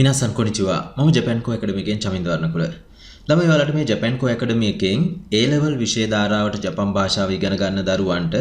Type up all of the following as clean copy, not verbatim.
මිනාසන් කොනිචිවා මම ජපාන්කෝ ඇකඩමි එකෙන් චමින්ද වර්ණකුල. ළමයි ඔයාලට මේ ජපාන්කෝ ඇකඩමි එකෙන් A level විෂය ධාරාවට ජපන් භාෂාව ඉගෙන ගන්න දරුවන්ට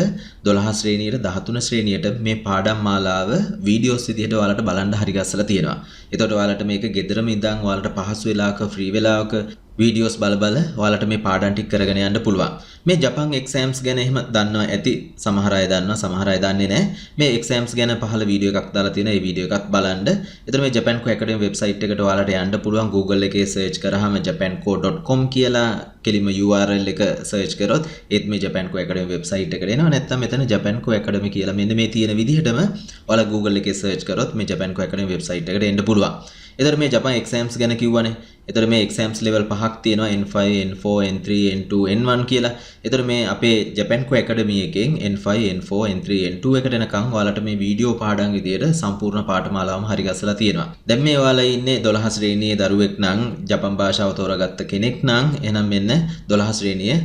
12 ශ්‍රේණියට 13 ශ්‍රේණියට මේ පාඩම් මාලාව වීඩියෝස් විදිහට ඔයාලට බලන්න හරි ගස්සලා තියෙනවා. එතකොට ඔයාලට මේක ගෙදරම ඉඳන් ඔයාලට පහසු වෙලාවක ෆ්‍රී වෙලාවක වීඩියෝස් බල ඔයාලට මේ පාඩම් ටික කරගෙන යන්න පුළුවන්. මේ ජපන් එක්සෑම්ස් ගැන එහෙම දන්නවා ඇති. සමහර අය දන්නවා, සමහර අය දන්නේ නැහැ. මේ එක්සෑම්ස් ගැන පහළ වීඩියෝ එකක් දාලා තියෙනවා. ඒ වීඩියෝ එකත් බලන්න. එතන මේ ජපාන්කෝ ඇකඩමි වෙබ්සයිට් එකට ඔයාලට යන්න පුළුවන්. Google එකේ සර්ච් කරාම japanko.com කියලා කෙලිම URL එක සර්ච් කරොත් ඒත් මේ ජපාන්කෝ ඇකඩමි වෙබ්සයිට් එකට එනවා. නැත්නම් මෙතන ජපාන්කෝ ඇකඩමි කියලා මෙන්න මේ තියෙන විදිහටම ඔයාලා Google එකේ සර්ච් කරොත් මේ ජපාන්කෝ ඇකඩමි වෙබ්සයිට් එකට එන්න පුළුවන්. එතන මේ ජපාන් එක්සෑම්ස් ගැන කිව්වනේ. එතන මේ එක්සෑම්ස් level පහක් තියෙනවා N5, N4, N3, N2, N1 කියලා. එතන මේ අපේ ජපාන්කෝ ඇකඩමි එකෙන් N5, N4, N3, N2 එකට එනකන් ඔයාලට මේ වීඩියෝ පාඩම් විදියට සම්පූර්ණ පාඨමාලාවම හරි ගස්සලා තියෙනවා. දැන් මේ ඔයාලා ඉන්නේ 12 ශ්‍රේණියේ දරුවෙක් නම් ජපන් භාෂාව තෝරාගත්ත කෙනෙක් නම් එහෙනම් මෙන්න 12 ශ්‍රේණිය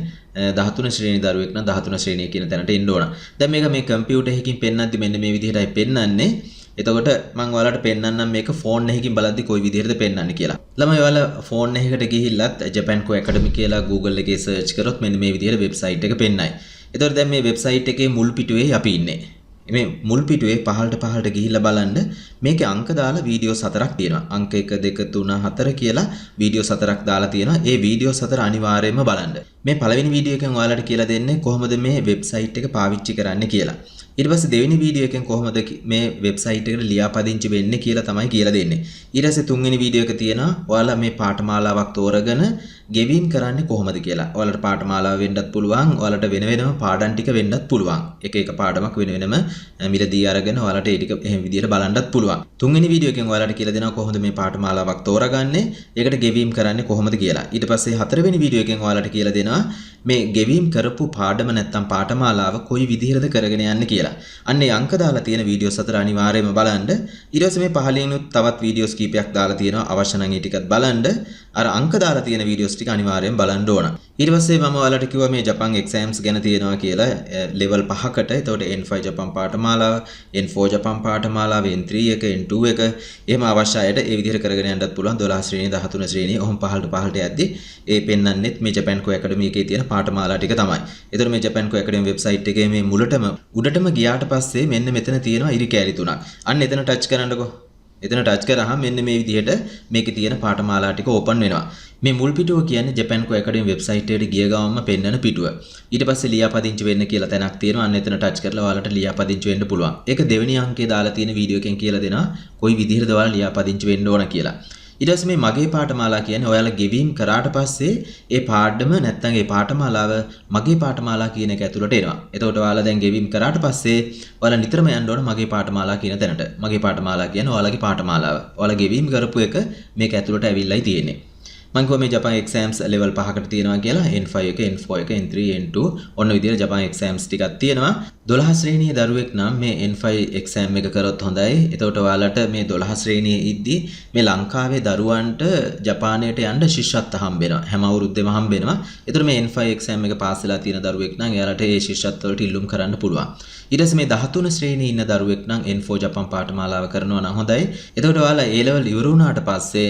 13 ශ්‍රේණි දරුවෙක් නම් 13 ශ්‍රේණිය කියන තැනට එන්න ඕන. දැන් මේක මේ කම්පියුටර් එකකින් පෙන්නද්දි මෙන්න මේ විදිහටයි පෙන්නන්නේ. එතකොට මම ඔයාලට පෙන්නන්නම් මේක ෆෝන් එකකින් බලද්දි කොයි විදිහටද පෙන්නන්නේ කියලා. ළමයි ඔයාලා ෆෝන් එකකට ගිහිල්ලත් ජපාන්කෝ ඇකඩමි කියලා Google එකේ සර්ච් කරොත් මෙන්න මේ විදිහට වෙබ්සයිට් එක පෙන්නයි. එතකොට දැන් මේ වෙබ්සයිට් එකේ මුල් පිටුවේ අපි ඉන්නේ. මේ මුල් පිටුවේ පහළට ගිහිල්ලා බලන්න මේකේ අංක දාලා වීඩියෝස් 4ක් තියෙනවා. අංක 1 2 3 4 කියලා වීඩියෝස් 4ක් දාලා තියෙනවා. ඒ වීඩියෝස් 4 අනිවාර්යයෙන්ම බලන්න. මේ පළවෙනි වීඩියෝ එකෙන් ඔයාලට කියලා දෙන්නේ කොහොමද මේ වෙබ්සයිට් එක පාවිච්චි කරන්න කියලා. ඊට පස්සේ දෙවෙනි වීඩියෝ එකෙන් කොහොමද මේ වෙබ්සයිට් එකට ලියාපදිංචි වෙන්නේ කියලා තමයි කියලා දෙන්නේ. ඊට පස්සේ තුන්වෙනි වීඩියෝ එක තියෙනවා ඔයාලා මේ පාඨමාලාවක් තෝරගෙන ගෙවීම් කරන්නේ කොහොමද කියලා. ඔයාලට පාඨමාලාව වෙන්නත් පුළුවන්, ඔයාලට වෙන වෙනම පාඩම් ටික වෙන්නත් පුළුවන්. එක එක පාඩමක් වෙන වෙනම මිලදී අරගෙන ඔයාලට ඒ ටික එහෙම විදියට බලන්නත් පුළුවන්. තුන්වෙනි වීඩියෝ එකෙන් ඔයාලට කියලා දෙනවා කොහොමද මේ පාඨමාලාවක් තෝරගන්නේ, ඒකට ගෙවීම් කරන්නේ කොහොමද කියලා. ඊට පස්සේ හතරවෙනි වීඩියෝ එකෙන් ඔයාලට කියලා දෙනවා මේ ගෙවීම් කරපු පාඩම නැත්තම් පාඨමාලාව කොයි විදිහටද කරගෙන යන්නේ කියලා. අන්න ඒ අංක දාලා තියෙන වීඩියෝස් අතර අනිවාර්යයෙන්ම බලන්න. ඊට පස්සේ මේ පහලිනුත් තවත් වීඩියෝස් කීපයක් දාලා තියෙනවා. අවශ්‍ය නම් ඒ ටිකත් බලන්න. අර අංක දාලා තියෙන වීඩියෝස් ටික අනිවාර්යයෙන් බලන්න ඕන. ඊට පස්සේ මම ඔයාලට කිව්වා මේ ජපන් එක්සෑම්ස් ගැන තියෙනවා කියලා level 5කට. එතකොට N5 ජපන් පාඨමාලාව, N4 ජපන් පාඨමාලාව, N3 එක, N2 එක එහෙම අවශ්‍ය අයට ඒ විදිහට කරගෙන යන්නත් පුළුවන්. 12 ශ්‍රේණිය, 13 ශ්‍රේණිය ඔහොම පහළට යද්දි ඒ පෙන්වන්නෙත් මේ ජපාන්කෝ ඇකඩමි එකේ තියෙන පාඨමාලා ටික තමයි. එතකොට මේ ජපාන්කෝ ඇකඩමි වෙබ්සයිට් එකේ මේ මුලටම උඩටම ගියාට පස්සේ මෙන්න මෙතන තියෙනවා ඉරි කෑලි තුනක්. අන්න එතන ටච් කරන්නකෝ. එතන ටච් කරාම මෙන්න මේ විදිහට මේකේ තියෙන පාඨමාලා ටික ඕපන් වෙනවා. මේ මුල් පිටුව කියන්නේ ජපාන්කෝ ඇකඩමි වෙබ්සයිට් එකට ගිය ගමන්ම පෙන්වන පිටුව. ඊට පස්සේ ලියාපදිංචි වෙන්න කියලා තැනක් තියෙනවා. අන්න එතන ටච් කරලා ඔයාලට ලියාපදිංචි වෙන්න පුළුවන්. ඒක දෙවෙනි අංකයේ දාලා තියෙන වීඩියෝ එකෙන් කියලා දෙනවා කොයි විදිහටද ඔයාලා ලියාපදිංචි වෙන්න ඕන කියලා. ඊට පස්සේ මේ මගේ පාඨමාලා කියන්නේ ඔයාලා ගෙවීම් කරාට පස්සේ ඒ පාඩම නැත්නම් ඒ පාඨමාලාව මගේ පාඨමාලා කියන එක ඇතුළට එනවා. එතකොට ඔයාලා දැන් ගෙවීම් කරාට පස්සේ ඔයාලා නිතරම යන්න ඕන මගේ පාඨමාලා කියන තැනට. මගේ පාඨමාලා කියන්නේ ඔයාලගේ පාඨමාලාව. ඔයාලා ගෙවීම් කරපු එක මේක ඇතුළට ඇවිල්ලායි තියෙන්නේ. මම කිව්වා මේ ජපාන් එක්සෑම්ස් level 5කට තියෙනවා කියලා. N5 එක, N4 එක, N3, N2 ඔන්න විදිහට ජපාන් එක්සෑම්ස් ටිකක් තියෙනවා. 12 ශ්‍රේණියේ දරුවෙක් නම් මේ N5 එක්සෑම් එක කරොත් හොඳයි. එතකොට ඔයාලට මේ 12 ශ්‍රේණියේ ඉද්දි මේ ලංකාවේ දරුවන්ට ජපානයට යන්න ශිෂ්‍යත්ව හම්බෙනවා. හැම අවුරුද්දෙම හම්බෙනවා. එතකොට මේ N5 එක්සෑම් එක පාස් වෙලා තියෙන දරුවෙක් නම් එයාලට ඒ ශිෂ්‍යත්ව වලට ඉල්ලුම් කරන්න පුළුවන්. ඊට පස්සේ මේ 13 ශ්‍රේණියේ ඉන්න දරුවෙක් නම් N4 ජපාන් පාඨමාලාව කරනවා නම් හොඳයි. එතකොට ඔයාලා A level ඉවර වුණාට පස්සේ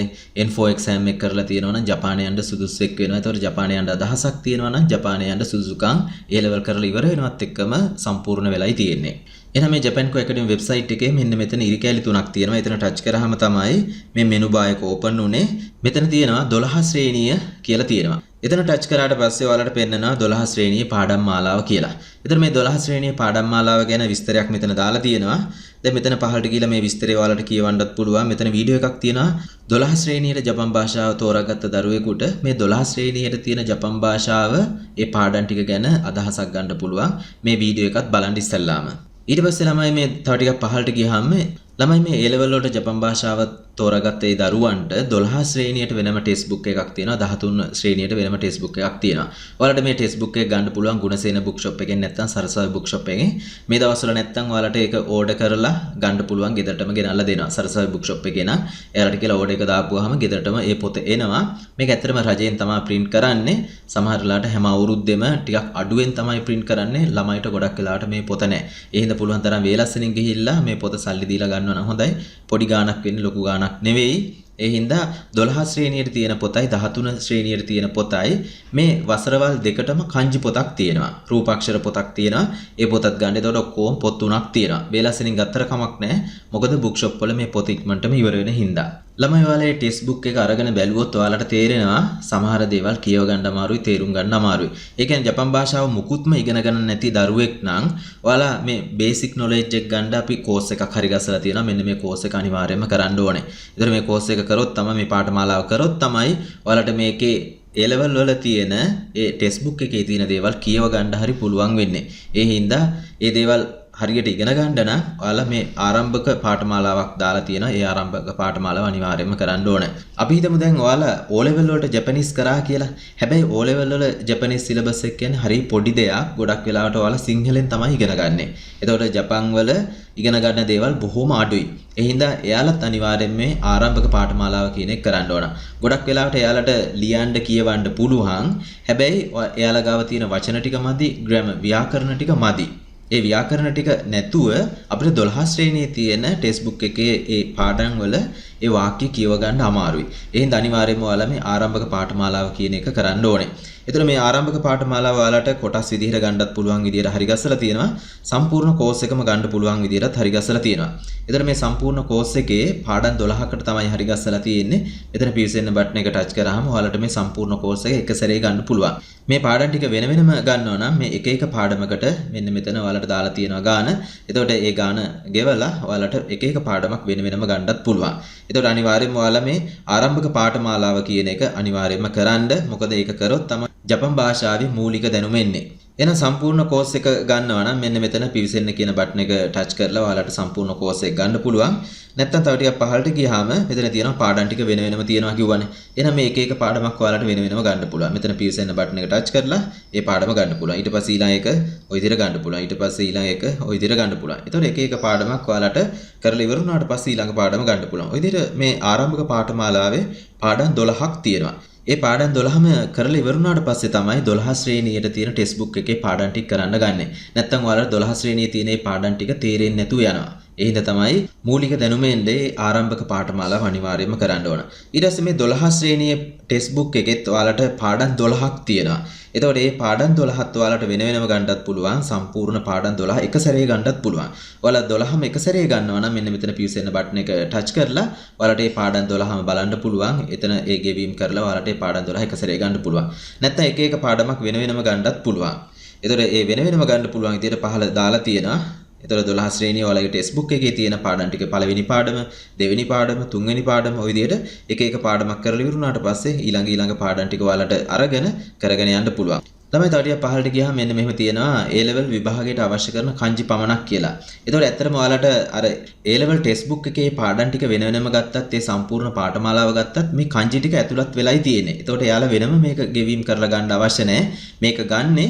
N4 එක්සෑම් එක කරලා තියෙනවා නම් ජපානයේ යන්න සුදුසුෙක් වෙනවා. එතකොට ජපානයේ යන්න අදහසක් තියෙනවා නම් ජපානයේ යන්න සුදුසුකම් A level කරලා ඉවර වෙනවත් එක්කම සම්පූර්ණ වෙලයි තියෙන්නේ. එහෙනම් මේ ජපාන්කෝ ඇකඩමි වෙබ්සයිට් එකේ මෙන්න මෙතන ඉරි කෑලි තුනක් තියෙනවා. එතන ටච් කරාම තමයි මේ මෙනු බාර් එක ඕපන් උනේ. මෙතන තියෙනවා 12 ශ්‍රේණිය කියලා තියෙනවා. එතන ටච් කරාට පස්සේ ඔයාලට පෙන්නනවා 12 ශ්‍රේණියේ පාඩම් මාලාව කියලා. එතන මේ 12 ශ්‍රේණියේ පාඩම් මාලාව ගැන විස්තරයක් මෙතන දාලා තියෙනවා. දැන් මෙතන පහළට ගිහලා මේ විස්තරය ඔයාලට කියවන්නත් පුළුවන්. මෙතන වීඩියෝ එකක් තියෙනවා 12 ශ්‍රේණියේ ජපන් භාෂාව තෝරාගත්ත දරුවෙකුට මේ 12 ශ්‍රේණියේ තියෙන ජපන් භාෂාව ඒ පාඩම් ටික ගැන අදහසක් ගන්න පුළුවන්. මේ වීඩියෝ එකත් බලන්න ඉස්සෙල්ලාම. ඊට පස්සේ ළමයි මේ තව ටිකක් පහළට ගියාම ළමයි මේ A level වලට ජපන් භාෂාව තෝරාගත්ත ඒ දරුවන්ට 12 ශ්‍රේණියට වෙනම ටෙස්ට් බුක් එකක් තියෙනවා. 13 ශ්‍රේණියට වෙනම ටෙස්ට් බුක් එකක් තියෙනවා. ඔයාලට මේ ටෙස්ට් බුක් එක ගන්න පුළුවන් ගුණසේන බුක් ෂොප් එකෙන් නැත්නම් සරසවි බුක් ෂොප් එකෙන්. මේ දවස්වල නැත්නම් ඔයාලට ඒක ඕඩර් කරලා ගන්න පුළුවන්. ගෙදරටම ගෙනල්ලා දෙනවා. සරසවි බුක් ෂොප් එකේ නම් එයාලට කියලා ඕඩර් එක දාපුවාම ගෙදරටම ඒ පොත එනවා. මේක ඇත්තටම රජයෙන් තමයි print කරන්නේ. සමහර වෙලාවට හැම අවුරුද්දෙම ටිකක් අඩුවෙන් තමයි print කරන්නේ. ළමයිට ගොඩක් වෙලාවට මේ පොත නැහැ. ඒ හින්දා පුළුවන් තරම් වේලස්සනින් ගිහිල්ලා මේ පොත සල්ලි දීලා ගන්නවා නම් හොඳයි. පොඩි ගාණක් වෙන්නේ ලොකු ගාණක් නෙවෙයි. ඒ හින්දා 12 ශ්‍රේණියට තියෙන පොතයි 13 ශ්‍රේණියට තියෙන පොතයි මේ වසරවල් දෙකටම kanji පොතක් තියෙනවා. රූපාක්ෂර පොතක් තියෙනවා. ඒ පොතත් ගන්න. එතකොට ඔක්කොම පොත් තුනක් තියෙනවා. වේලස්සෙනින් ගත්තර කමක් නැහැ. මොකද බුක් ෂොප් වල මේ පොත ඉක්මනටම ඉවර වෙන හින්දා. ළමයි ඔයාලා මේ ටෙක්ස්ට් බුක් එක අරගෙන බැලුවොත් ඔයාලට තේරෙනවා සමහර දේවල් කියව ගන්න අමාරුයි, තේරුම් ගන්න අමාරුයි. ඒ කියන්නේ ජපන් භාෂාව මුකුත්ම ඉගෙන ගන්න නැති දරුවෙක් නම් ඔයාලා මේ බේසික් නොලෙජ් එක ගන්න අපි කෝස් එකක් හරි ගස්සලා තියෙනවා. මෙන්න මේ කෝස් එක අනිවාර්යයෙන්ම කරන්න ඕනේ. ඒතර මේ කෝස් එක කරොත් තමයි මේ පාඨමාලාව කරොත් තමයි ඔයාලට මේකේ A level වල තියෙන ඒ ටෙක්ස්ට් බුක් එකේ තියෙන දේවල් කියව ගන්න හරි පුළුවන් වෙන්නේ. ඒ හින්දා ඒ දේවල් හරියට ඉගෙන ගන්න නම් ඔයාලා මේ ආරම්භක පාඨමාලාවක් දාලා තියෙනවා. ඒ ආරම්භක පාඨමාලාව අනිවාර්යයෙන්ම කරන්න ඕනේ. අපි හිතමු දැන් ඔයාලා O level වලට ජපනිස් කරා කියලා. හැබැයි O level වල ජපනිස් සිලබස් එක කියන්නේ හරි පොඩි දෙයක්. ගොඩක් වෙලාවට ඔයාලා සිංහලෙන් තමයි ඉගෙන ගන්නෙ. එතකොට ජපන් වල ඉගෙන ගන්න දේවල් බොහොම අඩුයි. ඒ හින්දා එයාලත් අනිවාර්යයෙන් මේ ආරම්භක පාඨමාලාව කියන එක කරන්න ඕන. ගොඩක් වෙලාවට එයාලට ලියන්න කියවන්න පුළුවන්. හැබැයි එයාලා ගාව තියෙන වචන ටික මදි, ග්‍රැමර් ව්‍යාකරණ ටික මදි. ඒ ව්‍යාකරණ ටික නැතුව අපිට 12 ශ්‍රේණියේ තියෙන ටෙක්ස්ට් බුක් එකේ ඒ පාඩම් වල ඒ වාක්‍ය කියව ගන්න අමාරුයි. ඒ හින්දා අනිවාර්යයෙන්ම ඔයාලා මේ ආරම්භක පාඨමාලාව කියන එක කරන්න ඕනේ. එතන මේ ආරම්භක පාඨමාලාව ඔයාලට කොටස් විදිහට ගන්නත් පුළුවන් විදිහට හරි ගස්සලා තියෙනවා. සම්පූර්ණ කෝස් එකම ගන්න පුළුවන් විදිහට හරි ගස්සලා තියෙනවා. එතන මේ සම්පූර්ණ කෝස් එකේ පාඩම් 12කට තමයි හරි ගස්සලා තියෙන්නේ. එතන PSN බටන් එක ටච් කරාම ඔයාලට මේ සම්පූර්ණ කෝස් එක එක සැරේ ගන්න පුළුවන්. මේ පාඩම් ටික වෙන වෙනම ගන්නවා නම් මේ එක එක පාඩමකට මෙන්න මෙතන ඔයාලට දාලා තියෙනවා ගාන. එතකොට ඒ ගාන ගෙවලා ඔයාලට එක එක පාඩමක් වෙන වෙනම ගන්නත් පුළුවන්. එතකොට අනිවාර්යයෙන්ම ඔයාලා මේ ආරම්භක පාඨමාලාව කියන එක අනිවාර්යයෙන්ම කරන්න. මොකද ඒක කරොත් තමයි ජපන් භාෂාවේ මූලික දැනුම එන්නේ. එහෙනම් සම්පූර්ණ කෝස් එක ගන්නවා නම් මෙන්න මෙතන PSN කියන බටන් එක ටච් කරලා ඔයාලට සම්පූර්ණ කෝස් එක ගන්න පුළුවන්. නැත්නම් තව ටිකක් පහළට ගියාම මෙතන තියෙනවා පාඩම් ටික වෙන වෙනම තියෙනවා කිව්වනේ. එහෙනම් මේ එක එක පාඩමක් ඔයාලට වෙන වෙනම ගන්න පුළුවන්. මෙතන PSN බටන් එක ටච් කරලා ඒ පාඩම ගන්න පුළුවන්. ඊට පස්සේ ඊළඟ එක ওই විදිහට ගන්න පුළුවන්. ඊට පස්සේ ඊළඟ එක ওই විදිහට ගන්න පුළුවන්. ඒතකොට එක එක පාඩමක් ඔයාලට කරලා ඉවර වුණාට පස්සේ ඊළඟ පාඩම ගන්න පුළුවන්. ওই විදිහට මේ ආරම්භක පාඨමාලාවේ පාඩම් 12ක් තියෙනවා. ඒ පාඩම් 12ම කරලා ඉවර වුණාට පස්සේ තමයි 12 ශ්‍රේණියට තියෙන ටෙක්ස්ට් බුක් එකේ පාඩම් ටික කරන්න ගන්නෙ. නැත්තම් ඔයාලට 12 ශ්‍රේණියේ තියෙන මේ පාඩම් ටික තේරෙන්නේ නැතුව යනවා. ඒ හින්දා තමයි මූලික දැනුමෙන්ද ආරම්භක පාඨමාලාව අනිවාර්යයෙන්ම කරන්න ඕන. ඊට පස්සේ මේ 12 ශ්‍රේණියේ ටෙක්ස්ට් බුක් එකෙත් ඔයාලට පාඩම් 12ක් තියෙනවා. එතකොට මේ පාඩම් 12ත් ඔයාලට වෙන වෙනම ගන්නත් පුළුවන්. සම්පූර්ණ පාඩම් 12 එක සැරේ ගන්නත් පුළුවන්. ඔයාලා 12ම එක සැරේ ගන්නවා නම් මෙන්න මෙතන PSN බටන් එක ටච් කරලා ඔයාලට මේ පාඩම් 12ම බලන්න පුළුවන්. එතන ඒ ගෙවීම් කරලා ඔයාලට මේ පාඩම් 12 එක සැරේ ගන්න පුළුවන්. නැත්නම් එක එක පාඩමක් වෙන වෙනම ගන්නත් පුළුවන්. එතකොට ඒ වෙන වෙනම ගන්න පුළුවන් විදිහට පහළ දාලා තියෙනවා. එතකොට 12 ශ්‍රේණිය ඔයාලගේ ටෙක්ස්ට් බුක් එකේ තියෙන පාඩම් ටික පළවෙනි පාඩම, දෙවෙනි පාඩම, තුන්වෙනි පාඩම ඔය විදිහට එක එක පාඩමක් කරලා ඉවරුනාට පස්සේ ඊළඟ පාඩම් ටික ඔයාලට අරගෙන කරගෙන යන්න පුළුවන්. ළමයි තව ටිකක් පහළට ගියාම මෙන්න මෙහෙම තියෙනවා A level විභාගයට අවශ්‍ය කරන kanji පමණක් කියලා. එතකොට ඇත්තටම ඔයාලට අර A level ටෙක්ස්ට් බුක් එකේ පාඩම් ටික වෙන වෙනම ගත්තත් ඒ සම්පූර්ණ පාඨමාලාව ගත්තත් මේ kanji ටික ඇතුළත් වෙලයි තියෙන්නේ. එතකොට එයාලා වෙනම මේක ගෙවීම් කරලා ගන්න අවශ්‍ය නැහැ. මේක ගන්නේ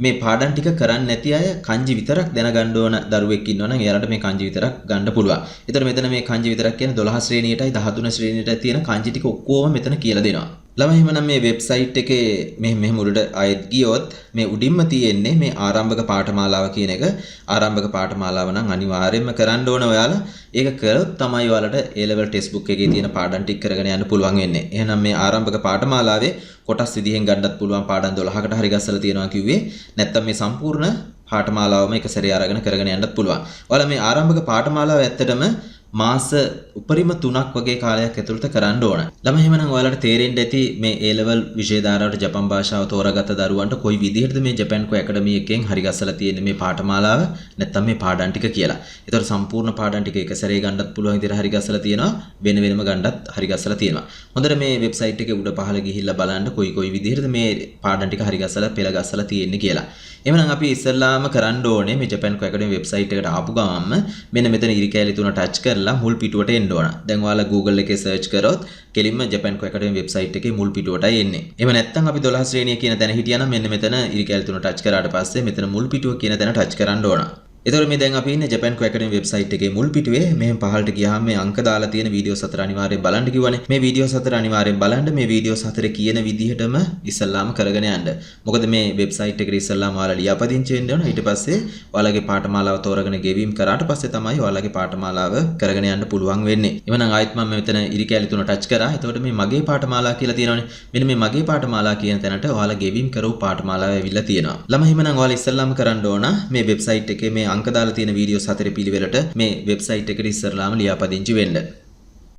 මේ පාඩම් ටික කරන්නේ නැති අය kanji විතරක් දැනගන්න ඕන දරුවෙක් ඉන්නවා නම් එයාලට මේ kanji විතරක් ගන්න පුළුවන්. ඒතර මෙතන මේ kanji විතරක් කියන්නේ 12 ශ්‍රේණියටයි 13 ශ්‍රේණියටයි තියෙන kanji ටික ඔක්කොම මෙතන කියලා දෙනවා. ළමයි එහෙනම් මේ වෙබ්සයිට් එකේ මෙහෙම උඩට ආයෙත් ගියොත් මේ උඩින්ම තියෙන්නේ මේ ආරම්භක පාඨමාලාව කියන එක. ආරම්භක පාඨමාලාව නම් අනිවාර්යයෙන්ම කරන්න ඕන ඔයාලා. ඒක කරොත් තමයි ඔයාලට A level ටෙක්ස්ට් බුක් එකේ තියෙන පාඩම් ටික කරගෙන යන්න පුළුවන් වෙන්නේ. එහෙනම් මේ ආරම්භක පාඨමාලාවේ කොටස් විදිහෙන් ගන්නත් පුළුවන් පාඩම් 12කට හරි ගස්සලා තියෙනවා කිව්වේ. නැත්තම් මේ සම්පූර්ණ පාඨමාලාවම එක සැරේ අරගෙන කරගෙන යන්නත් පුළුවන්. ඔයාලා මේ ආරම්භක පාඨමාලාව ඇත්තටම මාස උපරිම 3ක් වගේ කාලයක් ඇතුළත කරන්න ඕන. ළමයි එහෙමනම් ඔයාලට තේරෙන්න ඇති මේ A level විෂය ධාරාවට ජපන් භාෂාව තෝරාගත්ත දරුවන්ට කොයි විදිහටද මේ Japanko Academy එකෙන් හරි ගස්සලා තියෙන්නේ මේ පාඨමාලාව නැත්නම් මේ පාඩම් ටික කියලා. ඒතකොට සම්පූර්ණ පාඩම් ටික එක සැරේ ගන්නත් පුළුවන් විදිහට හරි ගස්සලා තියෙනවා. වෙන වෙනම ගන්නත් හරි ගස්සලා තියෙනවා. හොඳට මේ වෙබ්සයිට් එකේ උඩ පහළ ගිහිල්ලා බලන්න කොයි විදිහටද මේ පාඩම් ටික හරි ගස්සලා පෙළ ගස්සලා තියෙන්නේ කියලා. එහෙනම් අපි ඉස්සෙල්ලාම කරන්න ඕනේ මේ Japanko Academy වෙබ්සයිට් එකට ආපු ගමන්ම මෙන්න මෙතන ඉරි කැලි තුන ටච් කරලා මුල් පිටුවට එන්න ඕන. දැන් ඔයාලා Google එකේ සර්ච් කරොත් කෙලින්ම Japanko Academy වෙබ්සයිට් එකේ මුල් පිටුවටයි එන්නේ. එහෙම නැත්නම් අපි 12 ශ්‍රේණිය කියන තැන හිටියනම් මෙන්න මෙතන ඉරි කැලි තුන ටච් කරාට පස්සේ මෙතන මුල් පිටුව කියන තැන ටච් කරන්න ඕන. එතකොට මේ දැන් අපි ඉන්නේ Japanko Academy වෙබ්සයිට් එකේ මුල් පිටුවේ. මෙහෙම පහළට ගියාම මේ අංක දාලා තියෙන වීඩියෝස් හතර අනිවාර්යෙන් බලන්න කිව්වනේ. මේ වීඩියෝස් හතර අනිවාර්යෙන් බලන්න. මේ වීඩියෝස් හතරේ කියන විදිහටම ඉස්සල්ලාම කරගෙන යන්න. මොකද මේ වෙබ්සයිට් එකට ඉස්සල්ලාම ඔයාලා ලියාපදිංචි වෙන්න ඕන. ඊට පස්සේ ඔයාලගේ පාඨමාලාව තෝරගෙන ගෙවීම් කරාට පස්සේ තමයි ඔයාලගේ පාඨමාලාව කරගෙන යන්න පුළුවන් වෙන්නේ. එවනම් ආයෙත් මම මෙතන ඉරි කැලි තුන ටච් කරා. එතකොට මේ මගේ පාඨමාලා කියලා තියෙනවනේ. මෙන්න මේ මගේ පාඨමාලා කියන තැනට ඔයාලා ගෙවීම් කරපු පාඨමාලාව ඇවිල්ලා තියෙනවා. ළමයි එහෙනම් ඔයාලා ඉස්සල්ලාම කරන්න ඕන මේ වෙබ්සයිට් එකේ මේ අංක දාලා තියෙන වීඩියෝස් හතරේ පිළිවෙලට මේ වෙබ්සයිට් එකට ඉස්සරලාම ලියාපදිංචි වෙන්න.